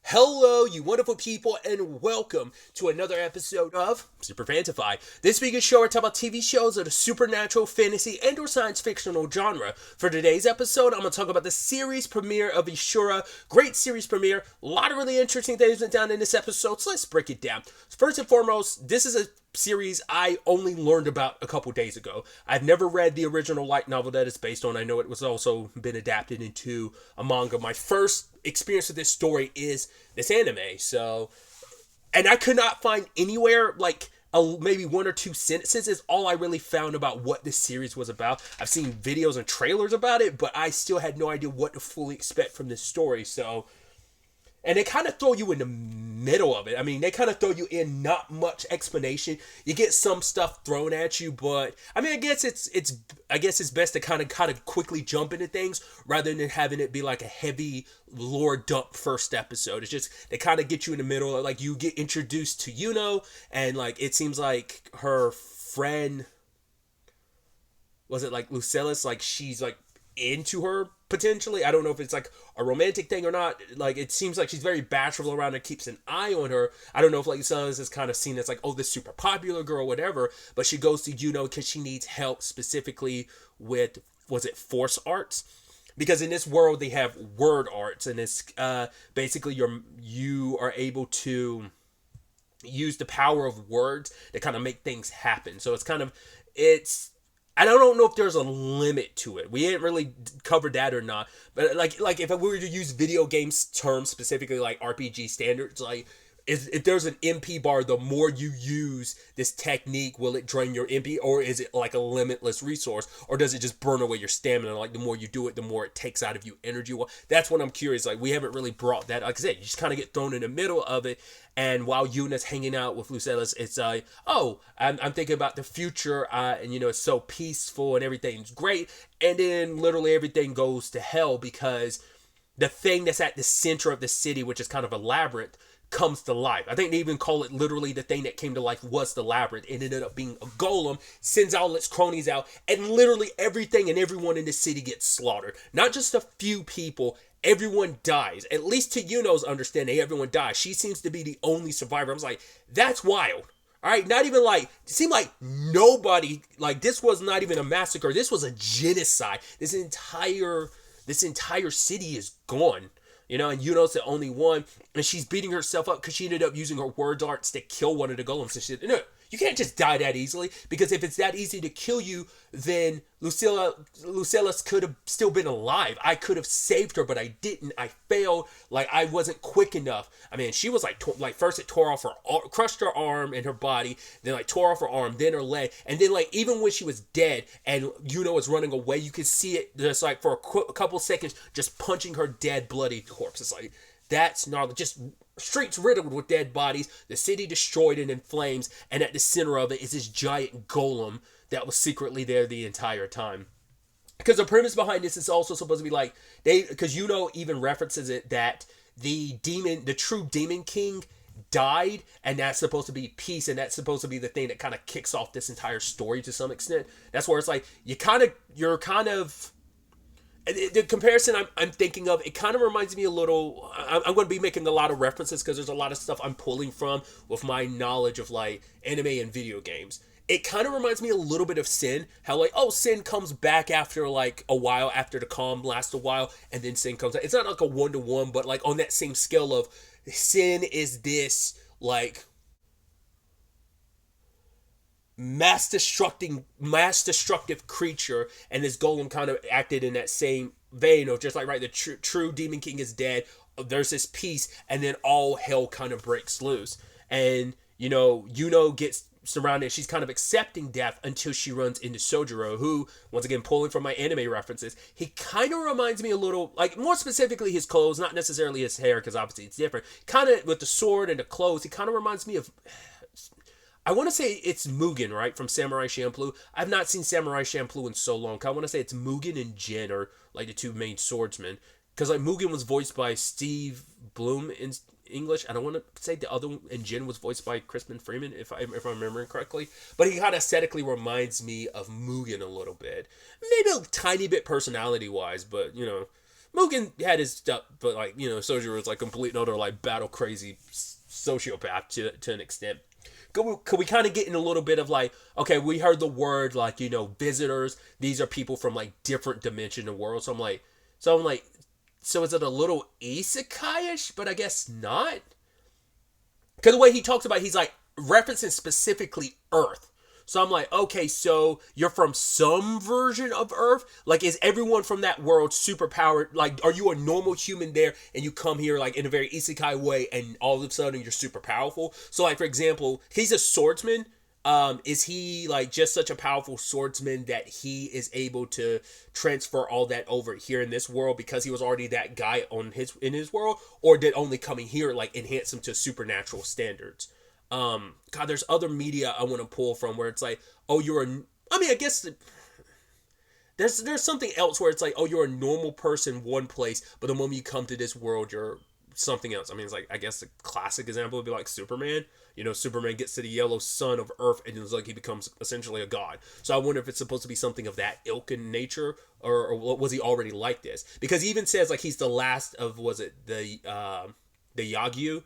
Hello, you wonderful people, and welcome to another episode of SuperFantaFi. This week's show, we're talking about TV shows of the supernatural, fantasy, and or science fictional genre. For today's episode, I'm going to talk about the series premiere of Ishura. Great series premiere. A lot of really interesting things went down in this episode, so let's break it down. First and foremost, this is a series I only learned about a couple days ago. I've never read the original light novel that it's based on. I know it was also been adapted into a manga. My first experience with this story is this anime. So, and I could not find anywhere like maybe one or two sentences is all I really found about what this series was about. I've seen videos and trailers about it, but I still had no idea what to fully expect from this story. So, and they kind of throw you in the middle of it. I mean, they kind of throw you in not much explanation. You get some stuff thrown at you, but I mean, I guess it's best to kind of quickly jump into things rather than having it be like a heavy lore dump first episode. It's just they kind of get you in the middle. Like you get introduced to Yuno, and like it seems like her friend, was it like Lucellus? Like she's like into her potentially. I don't know if it's like a romantic thing or not. Like it seems like she's very bashful around and keeps an eye on her. I don't know if like Lucellus is kind of seen as like, oh, this super popular girl, whatever. But she goes to Yuno because she needs help specifically with, was it force arts? Because in this world they have word arts, and it's basically you are able to use the power of words to kind of make things happen. So it's I don't know if there's a limit to it. We ain't really covered that or not. But like if we were to use video games terms, specifically like RPG standards, like if there's an MP bar, the more you use this technique, will it drain your MP, or is it like a limitless resource, or does it just burn away your stamina? Like the more you do it, the more it takes out of you energy. Well, that's what I'm curious. Like we haven't really brought that. Like I said, you just kind of get thrown in the middle of it. And while Yuna's hanging out with Lucellus, it's I'm thinking about the future, and it's so peaceful and everything's great, and then literally everything goes to hell because the thing that's at the center of the city, which is kind of a labyrinth, comes to life. I think they even call it literally the thing that came to life was the labyrinth. It ended up being a golem, sends all its cronies out, and literally everything and everyone in the city gets slaughtered. Not just a few people, everyone dies. At least to Yuno's understanding, everyone dies. She seems to be the only survivor. I was like, that's wild. All right, not even like, it seemed like nobody, like this was not even a massacre. This was a genocide. This entire city is gone. And Yuno's the only one, and she's beating herself up because she ended up using her word arts to kill one of the golems. And she said, no, you can't just die that easily, because if it's that easy to kill you, then Lucellus could have still been alive. I could have saved her, but I didn't. I failed. Like, I wasn't quick enough. I mean, she was like first it tore off crushed her arm and her body, then like tore off her arm, then her leg, and then like even when she was dead and Yuno was running away, you could see it just like for a couple seconds, just punching her dead, bloody corpse. It's like, that's gnarly. Just streets riddled with dead bodies, the city destroyed and in flames, and at the center of it is this giant golem that was secretly there the entire time. Because the premise behind this is also supposed to be like, because even references it that the true demon king died, and that's supposed to be peace, and that's supposed to be the thing that kind of kicks off this entire story to some extent. That's where it's like, the comparison I'm thinking of, it kind of reminds me a little, I'm going to be making a lot of references because there's a lot of stuff I'm pulling from with my knowledge of like anime and video games. It kind of reminds me a little bit of Sin, how like, Sin comes back after like a while, after the calm lasts a while, and then Sin comes back. It's not like a one-to-one, but like on that same scale of Sin is this like mass destructive creature, and this golem kind of acted in that same vein of just like, right, the true demon king is dead, there's this peace, and then all hell kind of breaks loose, and Yuno gets surrounded. She's kind of accepting death until she runs into Sojiro, who, once again, pulling from my anime references, he kind of reminds me a little, like, more specifically his clothes, not necessarily his hair, because obviously it's different, kind of with the sword and the clothes, he kind of reminds me of, I want to say it's Mugen, right, from Samurai Champloo. I've not seen Samurai Champloo in so long. I want to say it's Mugen and Jin are like the two main swordsmen. Because like Mugen was voiced by Steve Bloom in English. I don't want to say the other one, and Jin was voiced by Crispin Freeman, if I'm remembering correctly. But he kind of aesthetically reminds me of Mugen a little bit. Maybe a tiny bit personality-wise, but, Mugen had his stuff, but like, Sojiro was like complete and utter like battle crazy sociopath to an extent. Could we kind of get in a little bit of like, okay, we heard the word like, visitors. These are people from like different dimension and worlds. So I'm like, so is it a little isekai-ish? But I guess not. Because the way he talks about it, he's like referencing specifically Earth. So I'm like, okay, so you're from some version of Earth? Like, is everyone from that world super powered? Like, are you a normal human there and you come here like in a very isekai way and all of a sudden you're super powerful? So like, for example, he's a swordsman. Is he like just such a powerful swordsman that he is able to transfer all that over here in this world because he was already that guy in his world? Or did only coming here like enhance him to supernatural standards? God, there's other media I want to pull from where it's like, oh, I guess there's something else where it's like, oh, you're a normal person one place, but the moment you come to this world, you're something else. I mean, it's like, I guess the classic example would be like Superman. Superman gets to the yellow sun of Earth and it's like he becomes essentially a god. So I wonder if it's supposed to be something of that ilk in nature, or was he already like this? Because he even says like he's the last of, was it the Yagyu?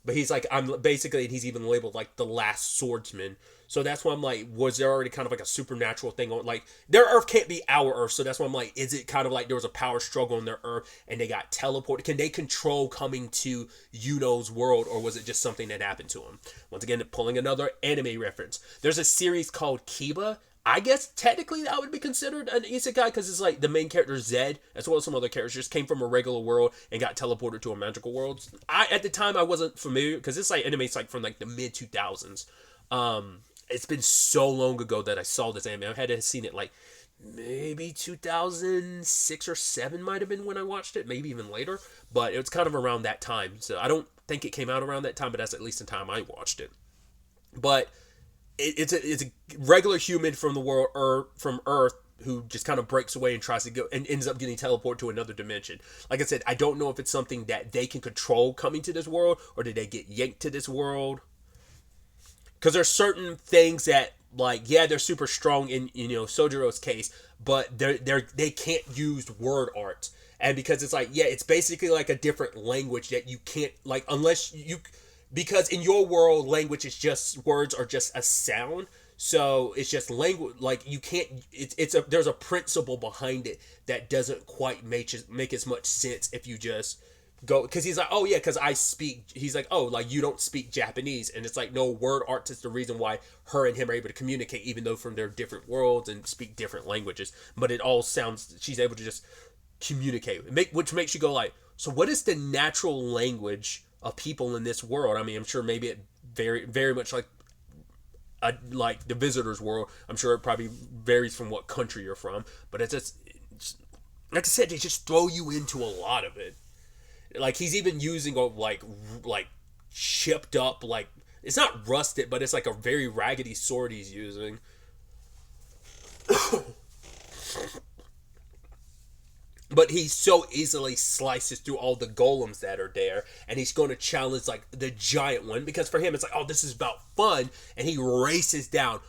But he's like, he's even labeled like the last swordsman. So that's why I'm like, was there already kind of like a supernatural thing on, like, their Earth can't be our Earth. So that's why I'm like, is it kind of like there was a power struggle on their Earth and they got teleported? Can they control coming to Yuno's world, or was it just something that happened to him? Once again, pulling another anime reference. There's a series called Kiba. I guess technically that would be considered an isekai because it's like the main character Zed, as well as some other characters, just came from a regular world and got teleported to a magical world. At the time I wasn't familiar because this like anime's like from like the mid 2000s. It's been so long ago that I saw this anime. I had seen it like maybe 2006 or 7 might have been when I watched it, maybe even later. But it was kind of around that time. So I don't think it came out around that time, but that's at least the time I watched it. But it's a regular human from the world, or from Earth, who just kind of breaks away and tries to go and ends up getting teleported to another dimension. Like I said, I don't know if it's something that they can control coming to this world, or did they get yanked to this world? Because there's certain things that, like, yeah, they're super strong in Sojiro's case, but they can't use word art. And because it's like, yeah, it's basically like a different language that you can't, like, unless you, because in your world, language is just, words are just a sound. So it's just language, like, you can't, there's a principle behind it that doesn't quite make as much sense if you just go, because he's like, oh yeah, because he's like, oh, like, you don't speak Japanese, and it's like, no, word art is the reason why her and him are able to communicate, even though from their different worlds and speak different languages, but it all sounds, she's able to just communicate, which makes you go like, so what is the natural language of people in this world? I mean, I'm sure maybe it very, very much like the visitor's world. I'm sure it probably varies from what country you're from, but it's just, like I said, they just throw you into a lot of it. Like, he's even using a like chipped up, like, it's not rusted, but it's like a very raggedy sword he's using. But he so easily slices through all the golems that are there, and he's going to challenge like the giant one, because for him it's like, oh, this is about fun, and he races down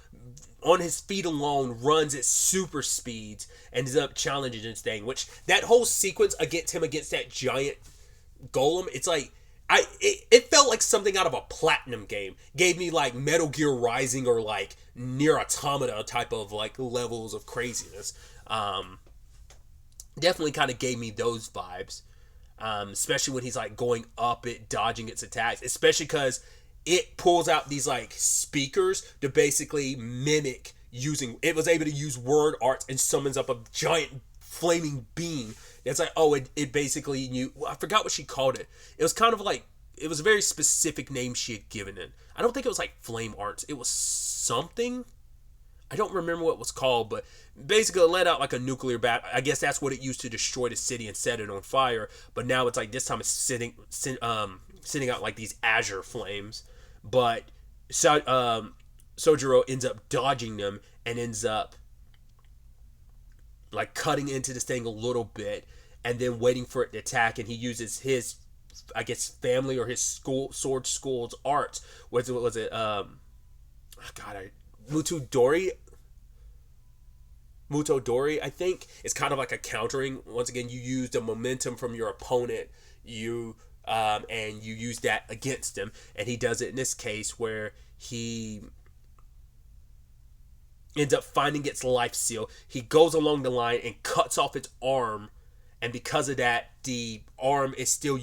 on his feet alone, runs at super speeds, and ends up challenging this thing. Which, that whole sequence against that giant golem, it's like, it felt like something out of a Platinum game. Gave me like Metal Gear Rising or like Nier Automata type of like levels of craziness. Definitely kind of gave me those vibes, especially when he's like going up it, dodging its attacks, especially because it pulls out these like speakers to basically mimic using, it was able to use word arts and summons up a giant flaming beam. It's like, oh, it basically I forgot what she called it. It was kind of like, it was a very specific name she had given it. I don't think it was like flame arts. It was something. I don't remember what it was called, but basically it let out like a nuclear bat. I guess that's what it used to destroy the city and set it on fire. But now it's like, this time it's sending out like these azure flames. But Sojiro ends up dodging them and ends up like cutting into this thing a little bit and then waiting for it to attack. And he uses his, I guess, family or his sword school's arts. Was it Mutudori Mutodori, I think, is kind of like a countering. Once again, you use the momentum from your opponent, and you use that against him. And he does it in this case where he ends up finding its life seal. He goes along the line and cuts off its arm, and because of that, the arm is still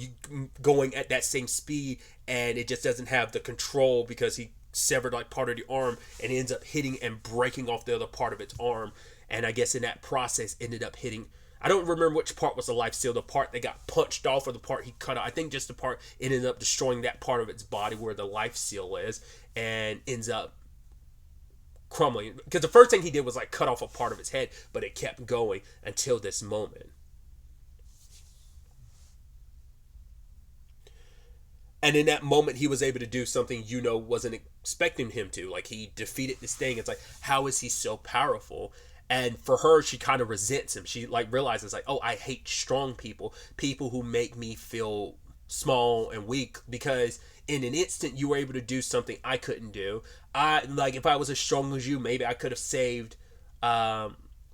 going at that same speed, and it just doesn't have the control because he severed like part of the arm, and it ends up hitting and breaking off the other part of its arm. And I guess in that process ended up hitting, I don't remember which part was the life seal, the part that got punched off or the part he cut out. I think just the part ended up destroying that part of its body where the life seal is, and ends up crumbling. Because the first thing he did was like cut off a part of its head, but it kept going until this moment. And in that moment, he was able to do something wasn't expecting him to. Like, he defeated this thing. It's like, how is he so powerful? And for her, she kind of resents him. She like realizes like, oh, I hate strong people who make me feel small and weak, because in an instant you were able to do something I couldn't do. If I was as strong as you, maybe I could have saved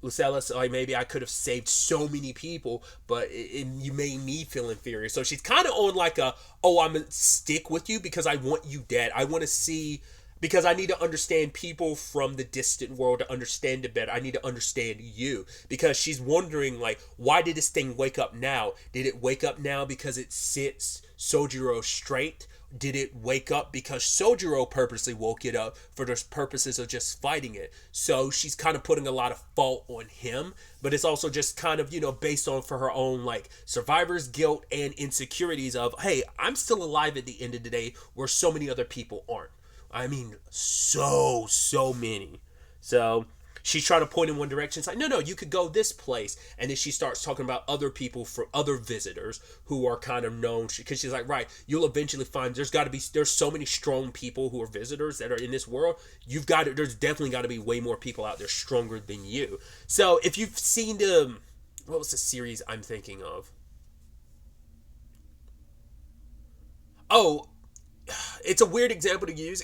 Lucella, so like maybe I could have saved so many people, but you made me feel inferior. So she's kind of on like I'm gonna stick with you because I want you dead. I want to see, because I need to understand people from the distant world to understand it better. I need to understand you, because she's wondering like, why did this thing wake up now? Did it wake up now because it sits Sojiro's strength? Did it wake up because Sojiro purposely woke it up for the purposes of just fighting it? So she's kind of putting a lot of fault on him, but it's also just kind of, based on for her own like survivor's guilt and insecurities of, hey, I'm still alive at the end of the day where so many other people aren't. I mean, so many. So she's trying to point in one direction. It's like, no, you could go this place. And then she starts talking about other people, from other visitors who are kind of known. Because she's like, right, you'll eventually find there's so many strong people who are visitors that are in this world. There's definitely got to be way more people out there stronger than you. So if you've seen what was the series I'm thinking of? Oh, it's a weird example to use.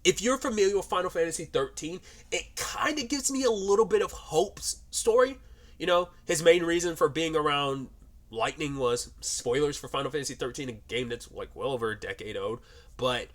If you're familiar with Final Fantasy 13, it kind of gives me a little bit of Hope's story. His main reason for being around lightning was, spoilers for Final Fantasy 13, a game that's like well over a decade old, but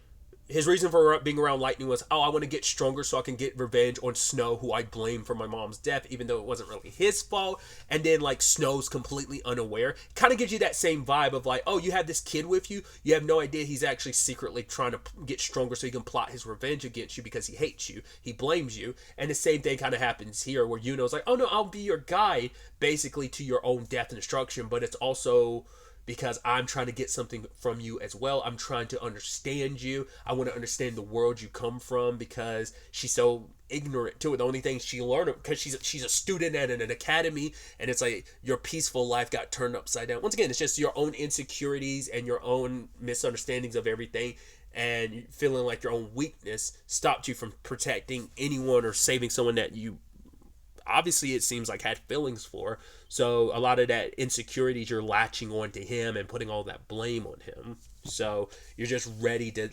his reason for being around lightning was, I want to get stronger so I can get revenge on Snow, who I blame for my mom's death, even though it wasn't really his fault. And then like Snow's completely unaware. Kind of gives you that same vibe of like, oh, you have this kid with you. You have no idea he's actually secretly trying to get stronger so he can plot his revenge against you because he hates you. He blames you. And the same thing kind of happens here where Yuno's like, oh no, I'll be your guide basically to your own death and destruction. But it's also because I'm trying to get something from you as well. I'm trying to understand you. I want to understand the world you come from, because she's so ignorant to it. The only thing she learned, because she's a student at an academy, and it's like your peaceful life got turned upside down. Once again, it's just your own insecurities and your own misunderstandings of everything, and feeling like your own weakness stopped you from protecting anyone or saving someone that you obviously it seems like had feelings for. So a lot of that insecurities, you're latching on to him and putting all that blame on him. So you're just ready to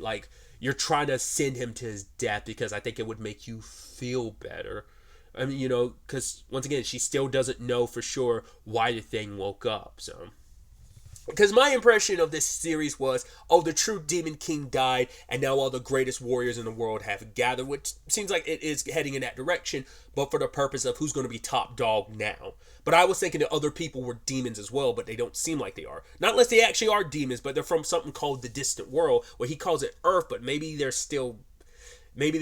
you're trying to send him to his death because I think it would make you feel better. I mean, because once again, she still doesn't know for sure why the thing woke up. So, because my impression of this series was, the true Demon King died, and now all the greatest warriors in the world have gathered, which seems like it is heading in that direction, but for the purpose of who's going to be top dog now. But I was thinking that other people were demons as well, but they don't seem like they are. Not unless they actually are demons, but they're from something called the Distant World, where he calls it Earth, but maybe they're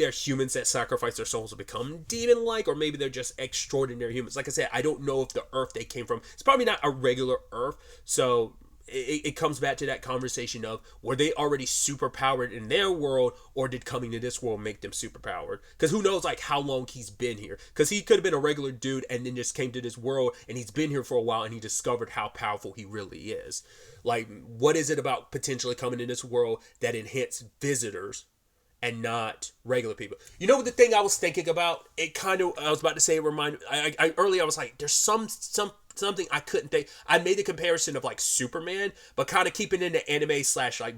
humans that sacrifice their souls to become demon-like, or maybe they're just extraordinary humans. Like I said, I don't know if the Earth they came from, it's probably not a regular Earth, so it comes back to that conversation of, were they already super powered in their world, or did coming to this world make them super powered? Because who knows how long he's been here, because he could have been a regular dude and then just came to this world and he's been here for a while and he discovered how powerful he really is. What is it about potentially coming to this world that enhances visitors and not regular people? The thing I was thinking about, I was about to say, earlier I was like, there's something I couldn't think. I made the comparison of Superman, but kind of keeping in the anime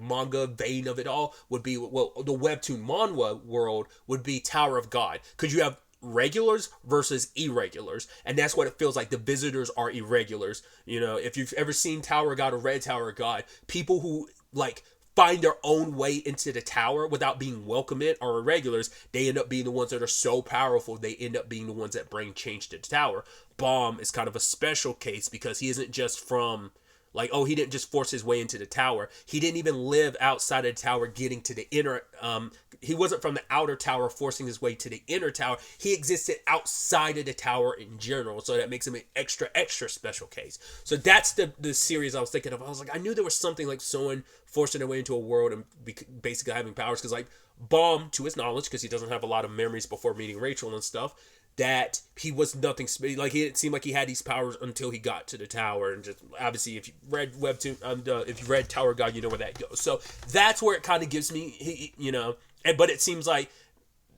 / manga vein of it all would be, the webtoon manhwa world would be Tower of God. Because you have regulars versus irregulars, and that's what it feels like. The visitors are irregulars. You know, if you've ever seen Tower of God or Red Tower of God, people who like find their own way into the tower without being welcome in are irregulars. They end up being the ones that are so powerful, they end up being the ones that bring change to the tower. Bomb is kind of a special case because he isn't just from like, oh, he didn't just force his way into the tower. He didn't even live outside of the tower getting to the inner, he wasn't from the outer tower forcing his way to the inner tower. He existed outside of the tower in general, so that makes him an extra special case. So that's the series I was thinking of. I was like, I knew there was something like someone forcing their way into a world and basically having powers, because like Bomb, to his knowledge, because he doesn't have a lot of memories before meeting Rachel and stuff, that he was nothing, like he didn't seem like he had these powers until he got to the tower. And just obviously, if you read Webtoon, if you read Tower of God, you know where that goes. So that's where it kind of gives me, you know. But it seems like,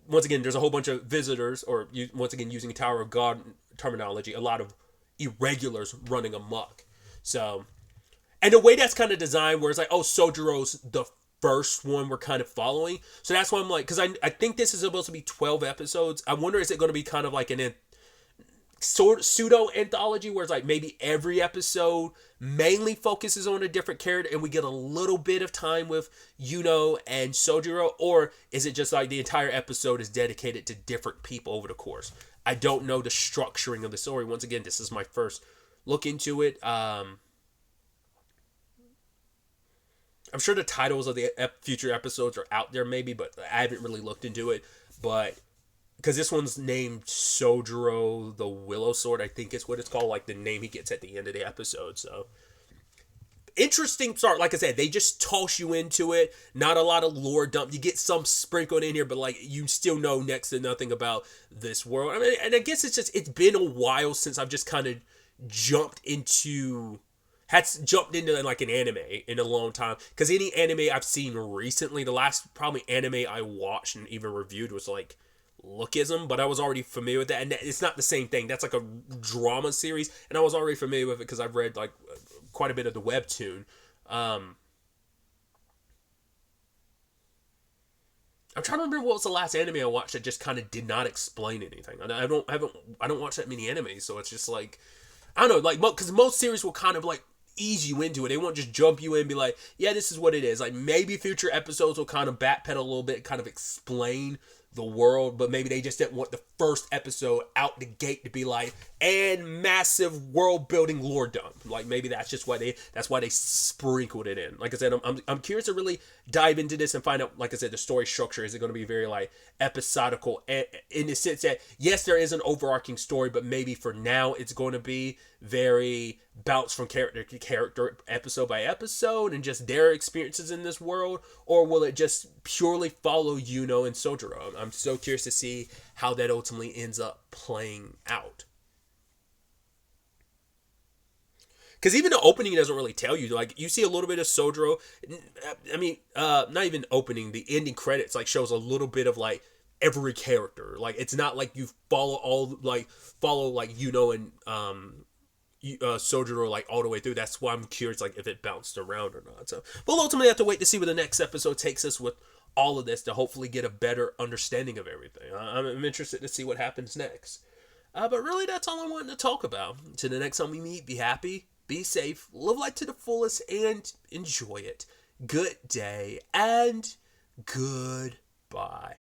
once again, there's a whole bunch of visitors, or once again using Tower of God terminology, a lot of irregulars running amok. So, and the way that's kind of designed, where it's like, oh, Sojiro's the first one we're kind of following. So that's why I'm like, because I think this is supposed to be 12 episodes. I wonder, is it going to be kind of like an pseudo anthology where it's like maybe every episode mainly focuses on a different character and we get a little bit of time with Yuno and Sojiro? Or is it just like the entire episode is dedicated to different people over the course? I don't know the structuring of the story. Once again, this is my first look into it. I'm sure the titles of the future episodes are out there maybe, but I haven't really looked into it. But because this one's named Sojiro the Willow-Sword, I think is what it's called, like the name he gets at the end of the episode. So interesting start. Like I said, they just toss you into it. Not a lot of lore dump. You get some sprinkled in here, but like you still know next to nothing about this world. I mean, and I guess it's been a while since I've just kind of jumped into like an anime in a long time, because any anime I've seen recently, the last probably anime I watched and even reviewed was like Lookism, but I was already familiar with that, and it's not the same thing. That's like a drama series, and I was already familiar with it because I've read like quite a bit of the webtoon. I'm trying to remember what was the last anime I watched that just kind of did not explain anything. I don't watch that many animes, so it's just like, I don't know, like, because most series will kind of like ease you into it. They won't just jump you in and be like, yeah, this is what it is. Like, maybe future episodes will kind of backpedal a little bit, kind of explain the world, but maybe they just didn't want the first episode out the gate to be like, and massive world building lore dump. Like, maybe that's just why they sprinkled it in. Like I said, I'm curious to really dive into this and find out, like I said, the story structure. Is it going to be very like episodical in the sense that, yes, there is an overarching story, but maybe for now it's going to be very bounce from character to character, episode by episode, and just their experiences in this world? Or will it just purely follow Yuno and Sojiro? I'm so curious to see how that ultimately ends up playing out. Because even the opening doesn't really tell you. Like, you see a little bit of Sojiro. I mean, not even opening. The ending credits like shows a little bit of like every character. Like, it's not like you follow Yuno and Sojiro like all the way through. That's why I'm curious, like, if it bounced around or not. So we'll ultimately have to wait to see where the next episode takes us with all of this, to hopefully get a better understanding of everything. I'm interested to see what happens next. But really, that's all I wanted to talk about. Till the next time we meet, be happy, be safe, live life to the fullest, and enjoy it. Good day and goodbye.